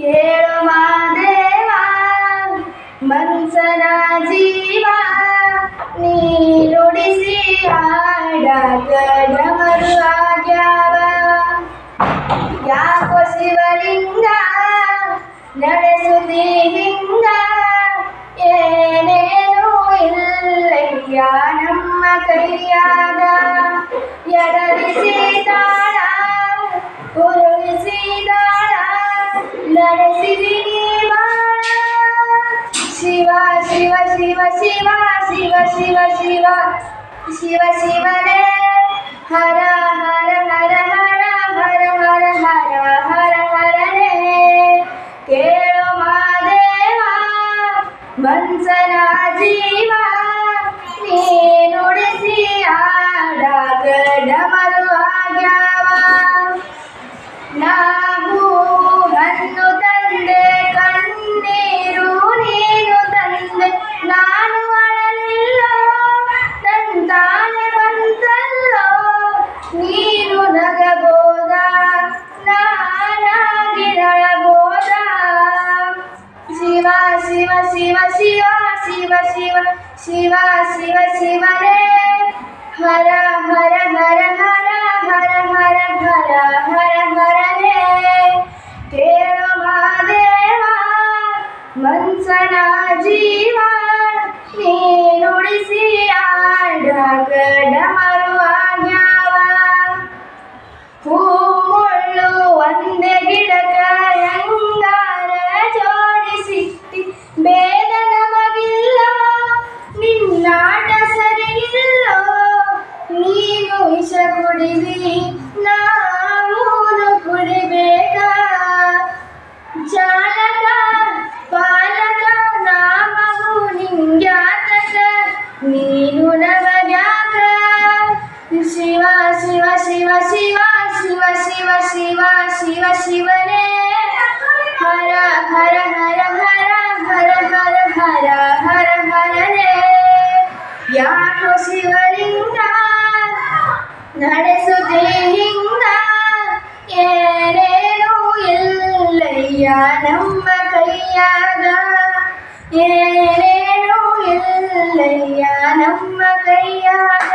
ಕೇಳು ಮಾದೇವ ಮನ್ಸನ ಜೀವ ನೀ ನುಡಿಸಿ ಹಾಡಾಗ ಡಮರು ಆಗ್ಯಾವ. ಯಾಕೋ ಶಿವಲಿಂಗ ನಡೆಸುತ್ತಿ ಹಿಂಗ ಏನೇನು ಇಲ್ಲಯ್ಯ ನಮ್ಮ ಕೈಯಾಗ. ಎಡರಿಸಿ ತಾಳ ಉರುಳಿಸಿ ದಾಳ ನಡೆಸಿದಿ ಬಾಳ. ಶಿವ ಶಿವ ಶಿವ ಶಿವ ಶಿವ ಶಿವ ಶಿವ ಶಿವ ಶಿವನೇ ಹರ ಹರ ಹರ ಹರ ಹರ ಹರ ಹರ ಹರ ಹರನೇ. ಕೇಳು ಮಾದೇವ ಮನ್ಸನ ಜೀವ ನೀ ನುಡಿಸಿ ಆಡಾಗ ಡಮರು ಆಗ್ಯಾವ. ನಾವು ಹಣ್ಣು ತಂದೆ ಕಣ್ಣೀರು ನೀನು ತಂದೆ ನಾನು ಅಳಲಿಲ್ಲೋ ತಂತಾನೆ ಬಂತಲ್ಲೋ. ನೀನು ನಗಬೋದ ನಾನಾಗಿ ನಳಬೋದ. ಶಿವ ಶಿವ ಶಿವ ಶಿವ ಶಿವ ಶಿವ ಶಿವ ಶಿವ ಶಿವನೇ ಹರ ಹರ ಹರ ಹರ ಹರ ಹರ ಹರ ಹರ ಹರನೇ. ಕೇಳು ಮಾದೇವ ಮನ್ಸನ ಜೀವ ನೀ ನುಡಿಸಿ ಆಡಾಗ ಡಮರು ಆಗ್ಯಾವ. ಹೂ ಮುಳ್ಳು ಒಂದೇ ಗಿಡಕ ಹೆಂಗಾರ ಜೋಡಿಸಿಟ್ಟಿ ಬೇದ ನಮಗಿಲ್ಲ ನಿನ್ನಾಟ ಸರಿಯಿಲ್ಲೋ. ನೀನು ವಿಷ ಕುಡಿದಿ ನಾವೂನು ಕುಡಿಬೇಕ. ಚಾಲಕ ಪಾಲಕ ನಾಮವು ನಿಂಗ್ಯಾತಕ ನೀನು ನಮಗ್ಯಾಕ. ಶಿವ ಶಿವ ಶಿವ ಶಿವ ಶಿವ ಶಿವ ಶಿವ ಶಿವ ಶಿವನೇ ಹರ ಹರ ಹರ ಹರ ಹರ ಹರ ಹರ ಹರ ಹರನೇ. ಯಾಕೋ ಶಿವಲಿಂಗ ನಡೆಸುತ್ತಿ ಹಿಂಗ ಏನೇನು ಇಲ್ಲಯ್ಯ ನಮ್ಮ ಕೈಯಾಗ. ಏನೇನು ಇಲ್ಲಯ್ಯ ನಮ್ಮ ಕೈಯಾಗ.